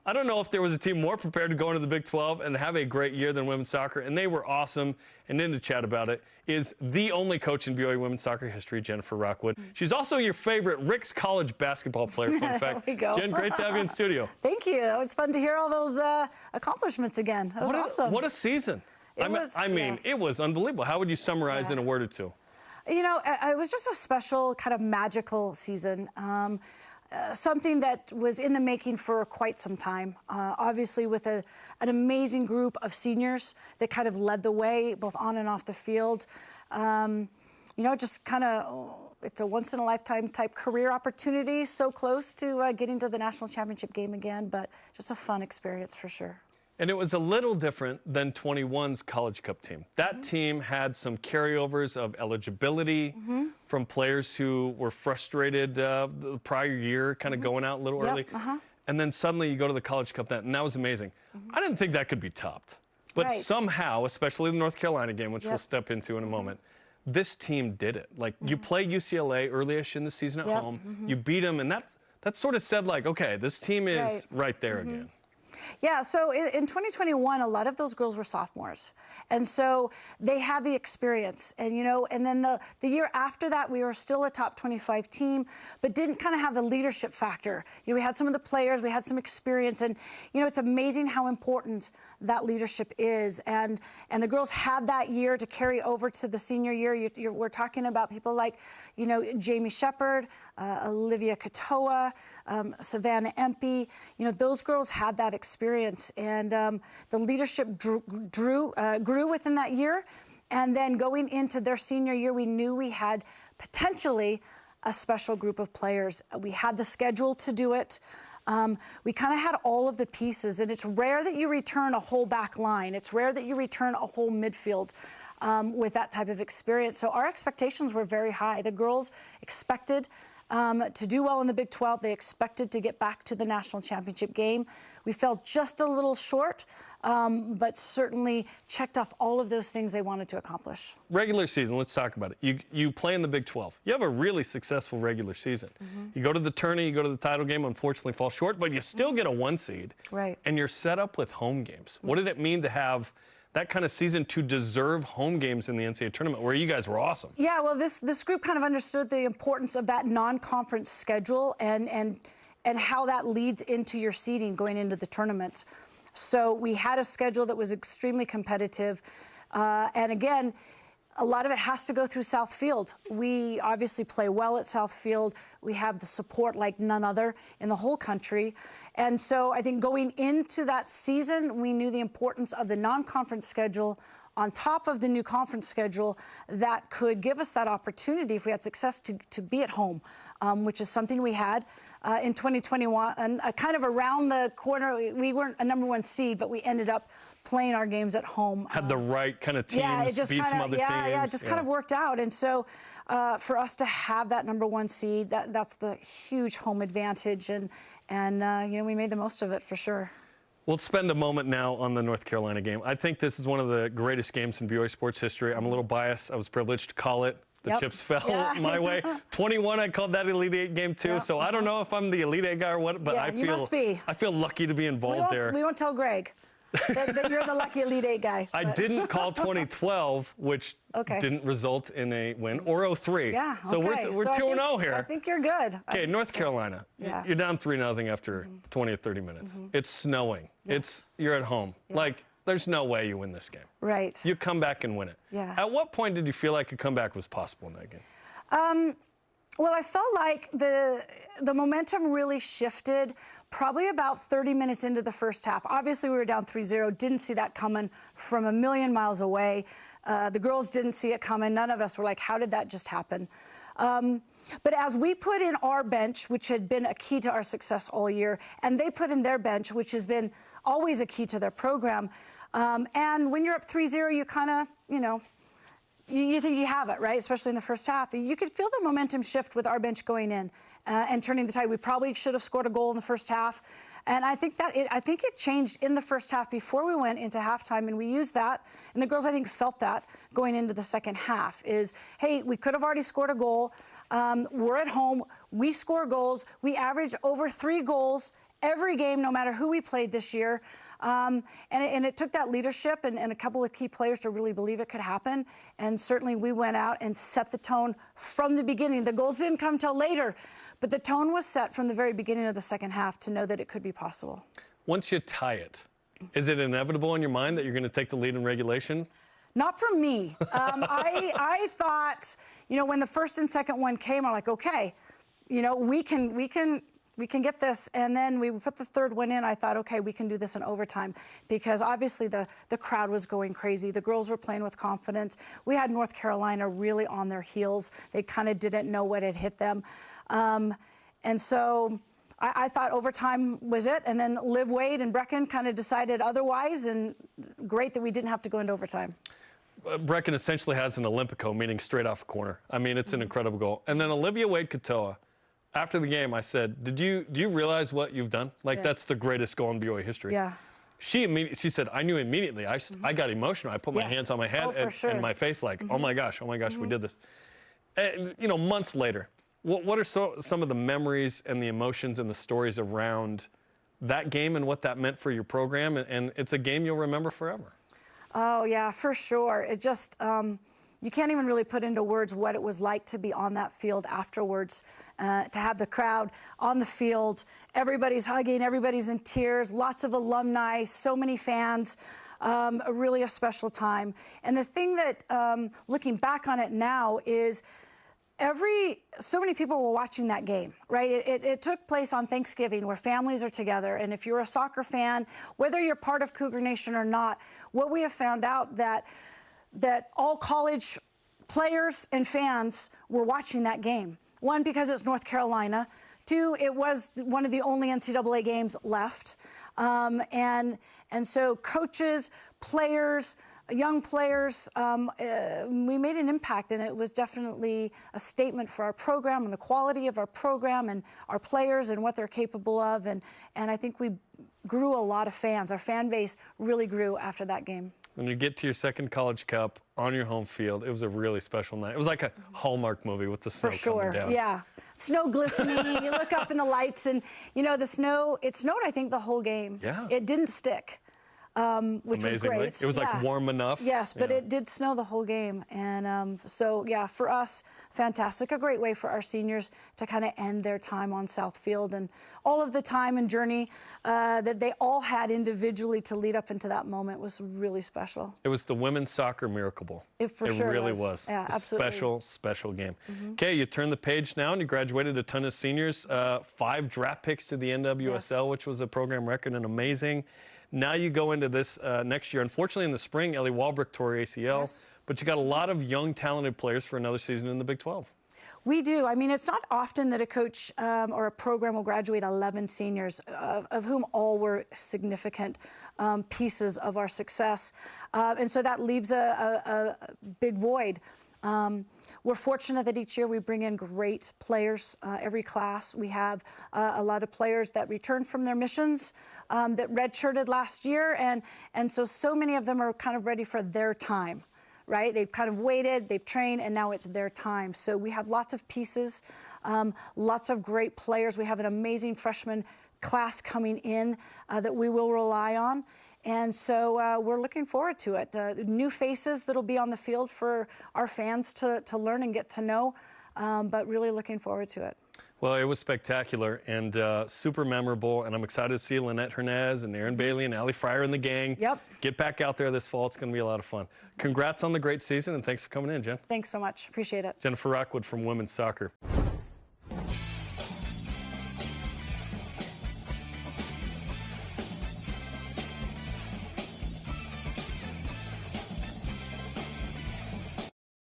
I don't know if there was a team more prepared to go into the Big 12 and have a great year than women's soccer, and they were awesome. And in to chat about it is the only coach in BYU women's soccer history, Jennifer Rockwood. She's also your favorite Rick's College basketball player, fun fact. There we go. Jen, great to have you in studio. Thank you. It's fun to hear all those accomplishments again. That was awesome. What a season. It was unbelievable. How would you summarize in a word or two? You know, it was just a special kind of magical season. Something that was in the making for quite some time, obviously with an amazing group of seniors that kind of led the way both on and off the field. You know, just kind of, it's a once-in-a-lifetime type career opportunity, so close to getting to the national championship game again, but just a fun experience for sure. And it was a little different than 21's College Cup team. That team had some carryovers of eligibility from players who were frustrated the prior year, kind of going out a little early. And then suddenly you go to the College Cup, and that was amazing. I didn't think that could be topped. But somehow, especially the North Carolina game, which we'll step into in a moment, this team did it. Like, you play UCLA early-ish in the season at home, you beat them, and that sort of said, like, okay, this team is right there again. Yeah, so in 2021, a lot of those girls were sophomores. And so they had the experience. And, you know, and then the year after that, we were still a top 25 team, but didn't kind of have the leadership factor. You know, we had some of the players, we had some experience. And, you know, it's amazing how important that leadership is. And the girls had that year to carry over to the senior year. We're talking about people like, you know, Jamie Shepard, Olivia Katoa, Savannah Empey. You know, those girls had that experience, and the leadership grew within that year. And then going into their senior year, we knew we had potentially a special group of players. We had the schedule to do it. We kind of had all of the pieces, and it's rare that you return a whole back line. It's rare that you return a whole midfield with that type of experience. So our expectations were very high. The girls expected to do well in the Big 12. They expected to get back to the national championship game. We fell just a little short, but certainly checked off all of those things they wanted to accomplish. Regular season, let's talk about it. You play in the Big 12. You have a really successful regular season. You go to the tourney, you go to the title game, unfortunately fall short, but you still get a 1 seed. Right. And you're set up with home games. What did it mean to have that kind of season to deserve home games in the NCAA tournament, where you guys were awesome? Yeah, well, this group kind of understood the importance of that non-conference schedule and how that leads into your seeding going into the tournament. So we had a schedule that was extremely competitive. And again, a lot of it has to go through Southfield. We obviously play well at Southfield. We have the support like none other in the whole country. And so I think going into that season, we knew the importance of the non-conference schedule on top of the new conference schedule that could give us that opportunity, if we had success, to be at home, which is something we had in 2021. And kind of around the corner, we weren't a #1 seed, but we ended up playing our games at home. Had the right kind of teams, beat some other teams. Yeah, it just kind of worked out. And so for us to have that #1 seed, that's the huge home advantage. And you know, we made the most of it for sure. We'll spend a moment now on the North Carolina game. I think this is one of the greatest games in BYU sports history. I'm a little biased. I was privileged to call it. The chips fell my way. 21, I called that Elite Eight game too. So I don't know if I'm the Elite Eight guy or what, but I feel lucky to be involved there. We won't tell Greg that you're the lucky Elite Eight guy. I didn't call 2012, which didn't result in a win, or 03. Yeah, so we're 2-0 here. I think you're good. Okay, North Carolina. Yeah. You're down 3-0 after 20 or 30 minutes. It's snowing. You're at home. Like, there's no way you win this game. Right. You come back and win it. Yeah. At what point did you feel like a comeback was possible in that game? Well, I felt like the momentum really shifted probably about 30 minutes into the first half. Obviously, we were down 3-0. Didn't see that coming from a million miles away. The girls didn't see it coming. None of us were like, how did that just happen? But as we put in our bench, which had been a key to our success all year, and they put in their bench, which has been always a key to their program, and when you're up 3-0, you kind of, you know, you think you have it, right? Especially in the first half. You could feel the momentum shift with our bench going in and turning the tide. We probably should have scored a goal in the first half. And I think it changed in the first half before we went into halftime, and we used that. And the girls, I think, felt that going into the second half is, hey, we could have already scored a goal. We're at home. We score goals. We average over 3 goals every game, no matter who we played this year. And it took that leadership and a couple of key players to really believe it could happen. And certainly we went out and set the tone from the beginning. The goals didn't come till later, but the tone was set from the very beginning of the second half to know that it could be possible. Once you tie it, is it inevitable in your mind that you're going to take the lead in regulation? Not for me. I thought, you know, when the first and second one came, I'm like, okay, you know, we can get this. And then we put the third one in. I thought, okay, we can do this in overtime, because obviously the crowd was going crazy. The girls were playing with confidence. We had North Carolina really on their heels. They kind of didn't know what had hit them. And so I thought overtime was it. And then Liv Wade and Brecken kind of decided otherwise. And great that we didn't have to go into overtime. Brecken essentially has an Olympico, meaning straight off a corner. I mean, it's an incredible goal. And then Olivia Wade-Katoa, after the game, I said, do you realize what you've done? Like, that's the greatest goal in BYU history. Yeah. She said, I knew immediately. I got emotional. I put my hands on my head and my face like, oh my gosh, we did this. And, you know, months later, what are some of the memories and the emotions and the stories around that game and what that meant for your program? And it's a game you'll remember forever. Oh, yeah, for sure. It just, you can't even really put into words what it was like to be on that field afterwards, to have the crowd on the field, everybody's hugging, everybody's in tears, lots of alumni, so many fans, really a special time. And the thing that, looking back on it now, is so many people were watching that game, right? It took place on Thanksgiving, where families are together. And if you're a soccer fan, whether you're part of Cougar Nation or not, what we have found out that all college players and fans were watching that game. One, because it's North Carolina. Two, it was one of the only NCAA games left. And so coaches, players, young players, we made an impact, and it was definitely a statement for our program and the quality of our program and our players and what they're capable of. And I think we grew a lot of fans. Our fan base really grew after that game. When you get to your second college cup on your home field, it was a really special night. It was like a Hallmark movie with the snow coming down. Yeah. Snow glistening. You look up in the lights, and, you know, the snow, it snowed, I think, the whole game. Yeah. It didn't stick. Which was great. It was like warm enough. Yes, but it did snow the whole game. And so, yeah, for us, fantastic. A great way for our seniors to kind of end their time on South Field, and all of the time and journey that they all had individually to lead up into that moment was really special. It was the women's soccer miracle ball. It really was. Yeah, absolutely. Special game. Okay, you turn the page now, and you graduated a ton of seniors. 5 draft picks to the NWSL, which was a program record and amazing. Now you go into this next year. Unfortunately, in the spring, Ellie Walbrick tore her ACL, but you got a lot of young, talented players for another season in the Big 12. We do. I mean, it's not often that a coach or a program will graduate 11 seniors, of whom all were significant pieces of our success. And so that leaves a big void. We're fortunate that each year we bring in great players. Every class, we have a lot of players that returned from their missions, that redshirted last year, and so many of them are kind of ready for their time, right? They've kind of waited, they've trained, and now it's their time. So we have lots of pieces, lots of great players. We have an amazing freshman class coming in that we will rely on. And so we're looking forward to it. New faces that'll be on the field for our fans to learn and get to know, but really looking forward to it. Well, it was spectacular and super memorable, and I'm excited to see Lynette Hernandez and Erin Bailey and Allie Fryer and the gang get back out there this fall. It's going to be a lot of fun. Congrats on the great season, and thanks for coming in, Jen. Thanks so much. Appreciate it. Jennifer Rockwood from Women's Soccer.